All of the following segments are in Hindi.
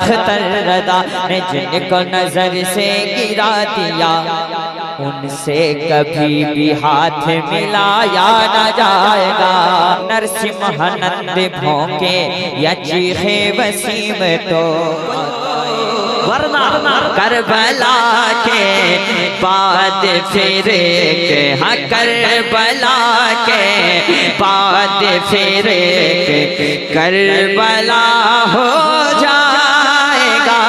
अख्तर रदा ने जिनको नजर से गिरा दिया, उनसे कभी भी हाथ मिलाया न जाएगा। नरसिंहानंद भौंके या चीखे वसीम तो वरना करबला के बाद फिर हाँ करबला के बाद फिर करबला हो जाएगा।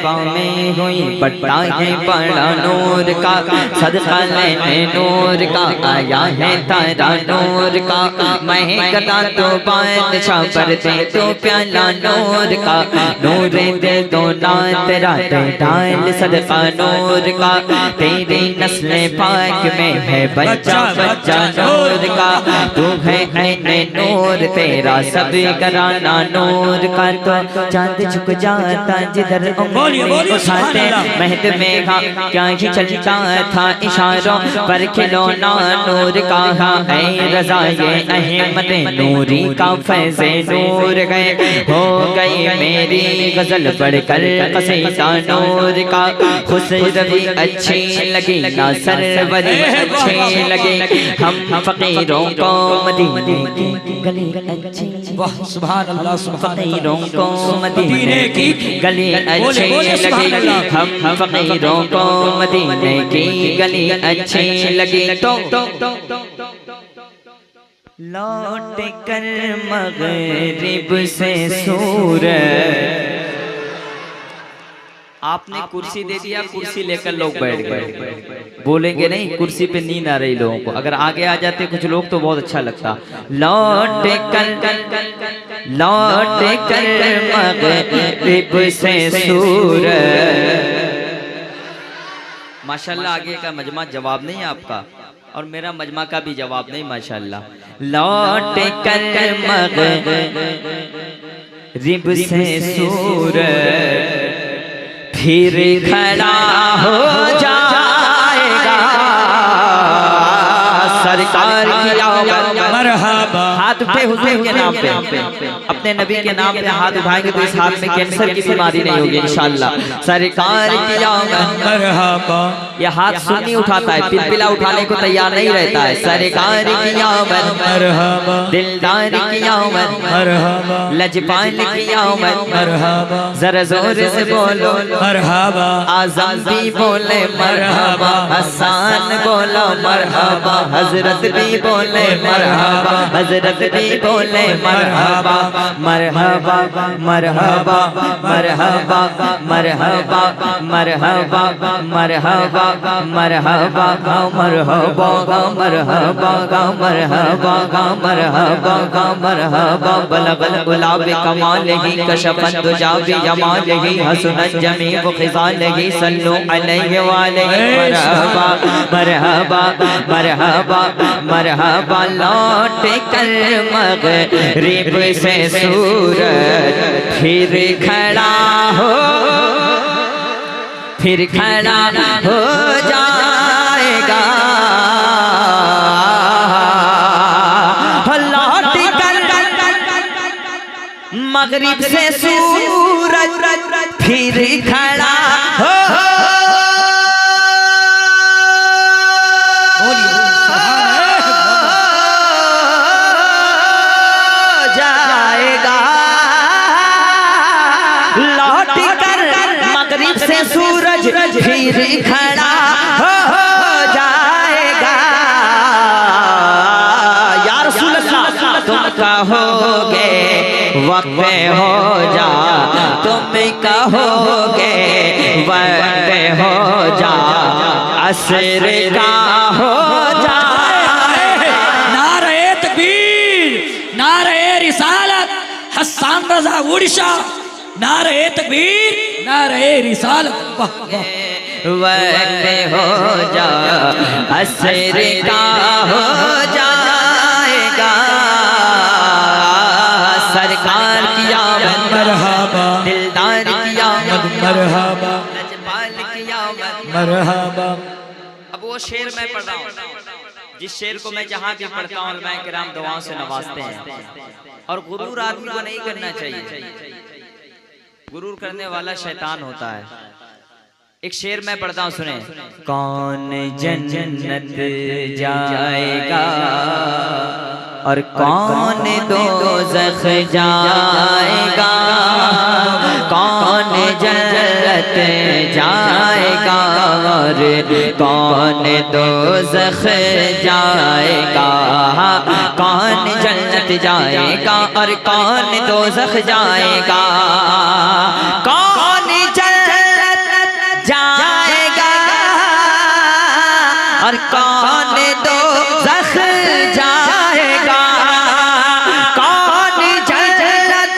में हुई बट्टा है बड़ा नूर का, सदका लेने नूर का आया है तारा नूर का। महकता तो बादशाह पर दे तो प्याला नूर का, नूर दे दो ना तेरा दे डाल सदका नूर का। तेरी नस्ल पाक में है बच्चा बच्चा नूर का, तू है ऐने नूर तेरा सब कराना नूर का। तो चांद झुक जाता जिधर उठाते महद में क्या ही चलता था इशारों पर खिलौना नूर का। है रजा ये अहमद नूरी का फैज़े नूर गए हो गई मेरी गजल पढ़कर कसीदा नूर का। खुशरवी अच्छी लगी ना सरवरी अच्छी लगी, हम फकीरों को मदीने की गली अच्छी, वाह सुभान अल्लाह फकीरों को मदीने की गली अच्छी लगी, हम फकीरों को मदीने की गली अच्छी लगी। तो लौट कर मगरिब से सूरज, आपने कुर्सी दे दिया, कुर्सी लेकर लोग बैठ गए। बोलेंगे नहीं, कुर्सी पे नींद आ रही लोगों को। अगर आगे आ जाते कुछ लोग तो बहुत अच्छा लगता। लौट कर मगरिब से सूरज। माशाल्लाह आगे का मजमा जवाब नहीं आपका और मेरा मजमा का भी जवाब नहीं माशाल्लाह। लौट कर मगरिब से सूरज फिर खड़ा हो जाएगा। सरकार की मरहबा, हाथ उठे हुजूर के नाम पे, अपने नबी के नाम पे हाथ उठाएंगे तो इस हाथ में कैंसर की बीमारी नहीं होगी इंशाअल्लाह। सरकार की मरहबा, ये हाथ सुन्नी उठाता है, पिलपिला उठाने को तैयार नहीं रहता है। सरकार की आमद मरहबा, दिलदार की आमद मरहबा, लजपाल की आमद मरहबा, जरा जोर से बोलो मरहबा। आज़म भी बोले मरहबा, हसन बोलो मरहबा, हजरत भी बोले मरहबा, हजरत भी बोले मरहबा। मरहबा मरहबा मरहबा मरहबा मरहबा मरहबा मरहबा मरहबा मरहबा मरहबा मरहबा मरहबा। बलगल गुलाब कमालिही कशफत दुजाबी जमालिही हसनत जमीउ खिसालिही सल्लु अलैहि वालैहि। मरहबा मरहबा मरहबा मरहबा। लौट कर मगरिब से सूरज फिर खड़ा हो जाएगा। लौट कर मगरिब से सूरज फिर खड़ा हो सूरज फिर खड़ा हो जाएगा। या रसूल अल्लाह तुम कहोगे वक्त हो जा, तुम कहोगे वक्त हो जा, असर का हो जा। नारे तकबीर, नारे रिसालत, हसन रजा उड़ीसा। नारे तकबीर, नारे रिसालत। वक्त हो जा, असर का हो जाएगा। सरकार की आमद मरहबा, दिलदार की आमद मरहबा, लजपाल की आमद मरहबा। अब वो शेर मैं पढ़ रहा हूँ। जिस शेर को मैं जहाँ भी पढ़ता हूँ उलमाए किराम दुआओं से नवाजते हैं। और गुरूर आदमी को नहीं करना चाहिए, गुरूर करने वाला शैतान होता है। एक शेर मैं पढ़ता हूँ, सुने। कौन जन्नत जाएगा और कौन दोज़ख जाएगा, कौन जन्नत जाएगा और कौन दोज़ख जाएगा, कौन जन्नत जाएगा और कौन दोज़ख जाएगा, कौन जन्नत जाएगा और कौन दोज़ख जाएगा, कौन जन्नत।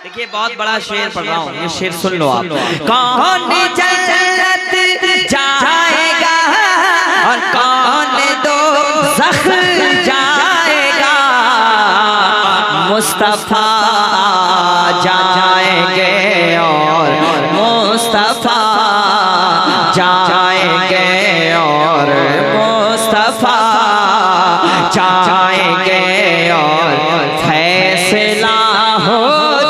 देखिए बहुत बड़ा शेर पढ़ रहा हूँ, ये शेर सुन लो आप। कौन जन्नत जाएगा और कौन दोज़ख जाएगा, मुस्तफा जाएंगे और मुस्तफा जाएंगे और मुस्तफा जाएंगे और फैसला हो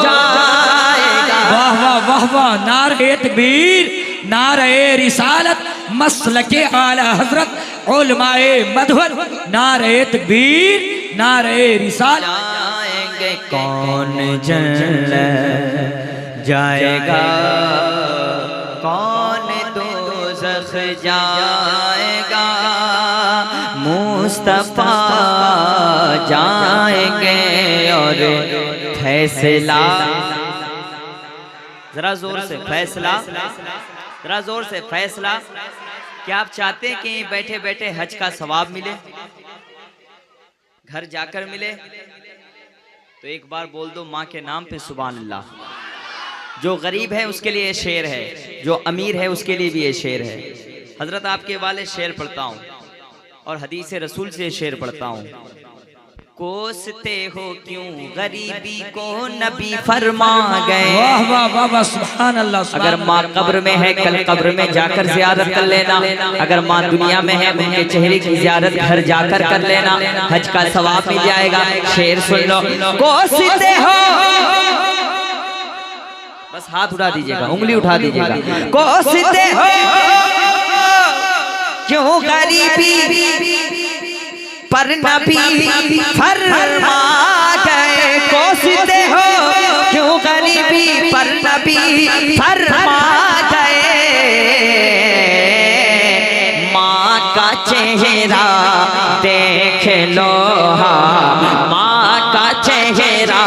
जाएगा। वाह वाह वाह वाह, नारे तकबीर, नारे रिसालत, मसलके आला हजरत उलमाए मधुर, नारे तकबीर, नारे रिसालत। जाएंगे कौन जन्नत जाएगा, कौन दोज़ख जाएगा, मुस्तफा जाएंगे और फैसला। जरा जोर से फैसला, जरा जोर से फैसला। क्या आप चाहते हैं कि बैठे बैठे हज का सवाब मिले, घर जाकर मिले? तो एक बार बोल दो माँ के नाम पे सुभान अल्लाह। जो गरीब है उसके लिए शेर है, जो अमीर है उसके लिए भी ये शेर है। हजरत आपके वाले शेर पढ़ता हूँ और हदीस रसूल से शेर पढ़ता हूँ। कोसते हो क्यों गरीबी को नबी फरमा गए। वाह वाह वाह वाह, सुभान अल्लाह। अगर माँ कब्र में है कल कब्र में जाकर ज़ियारत कर लेना, अगर माँ दुनिया में है उनके चेहरे की ज़ियारत घर जाकर कर लेना, हज का सवाब मिल जाएगा। शेर सुन लो। कोसते हो, बस हाथ उठा दीजिएगा, उंगली उठा दीजिएगा। कोसते हो क्यों गरीबी पर नबी फरमा गए, कोसते हो क्यों गरीबी पर नबी फरमा गए। माँ का चेहरा देख लो, हाँ माँ का चेहरा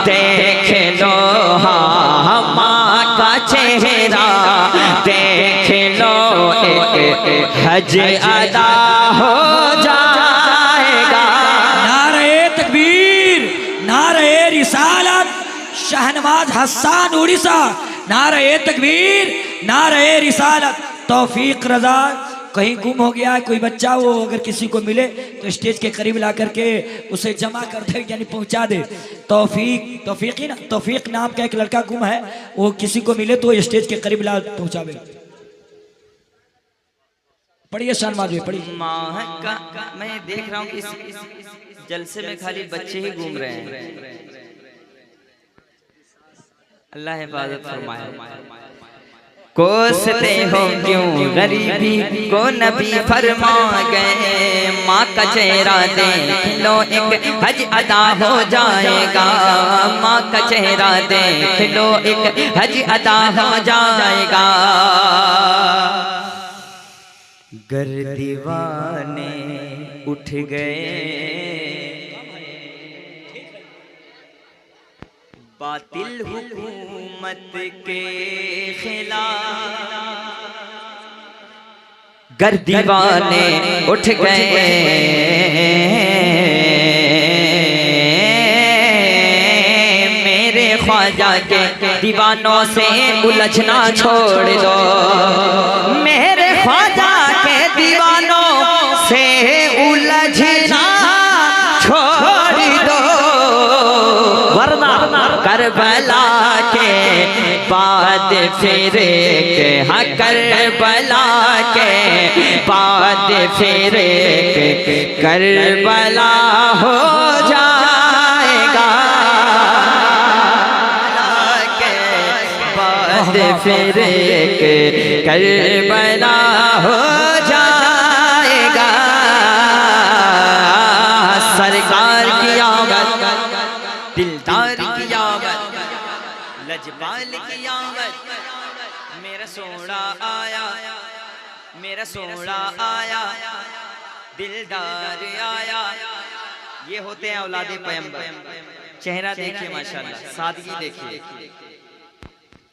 देख लो, हाँ माँ का चेहरा देख लो, एक हज अदा हो जाएगा। नारे तकबीर, नारे रिसालत, शहनवाज हसन उड़ीसा, नारे तकबीर, नारे रिसालत। तौफीक रजा कहीं गुम हो गया है कोई बच्चा, वो अगर किसी को मिले तो स्टेज के करीब ला करके उसे जमा कर दे, यानी पहुंचा दे। तौफीक ही ना, तौफीक नाम का एक लड़का गुम है, वो किसी को मिले तो स्टेज के करीब ला पहुंचावे। पढ़िए शहनवाज भाई, पढ़िए। माँ का मैं देख रहा हूँ कि इस जलसे में खाली बच्चे ही घूम रहे हैं। अल्लाह हिफाजत फरमाए। कोसते हो क्यों गरीबी को नबी फरमा गए, माँ का चेहरा देख लो एक हज अदा हो जाएगा, माँ का चेहरा देख लो एक हज अदा हो जाएगा। गर दीवाने उठ गए बातिल हुकूमत के खिलाफ, गर दीवाने उठ गए मेरे ख्वाजा के दीवानों से उलझना छोड़ दो, मेरे ख्वाजा के दीवानों से उलझना छोड़ दो, वरना कर करबला के बाद फिर हाँ करबला के बाद फिर करबला हो जाएगा के बाद फिर करबला हो जाएगा। सरकार की आमद दिलदार की आमद लजपाल की आमद मेरा सोना आया मेरा सोना आया दिलदार आया। ये होते हैं औलादे पैगंबर। चेहरा देखिए माशाल्लाह, सादगी देखिए,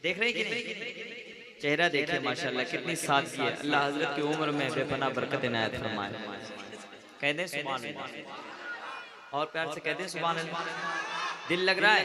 देख रहे हैं कि नहीं? चेहरा देखिए माशाल्लाह कितनी सादगी है। अल्लाह हजरत की उम्र में बेपनाह बरकत इनायत फरमाए। कह दें सुभान अल्लाह और प्यार से कह दें सुभान अल्लाह। दिल लग रहा है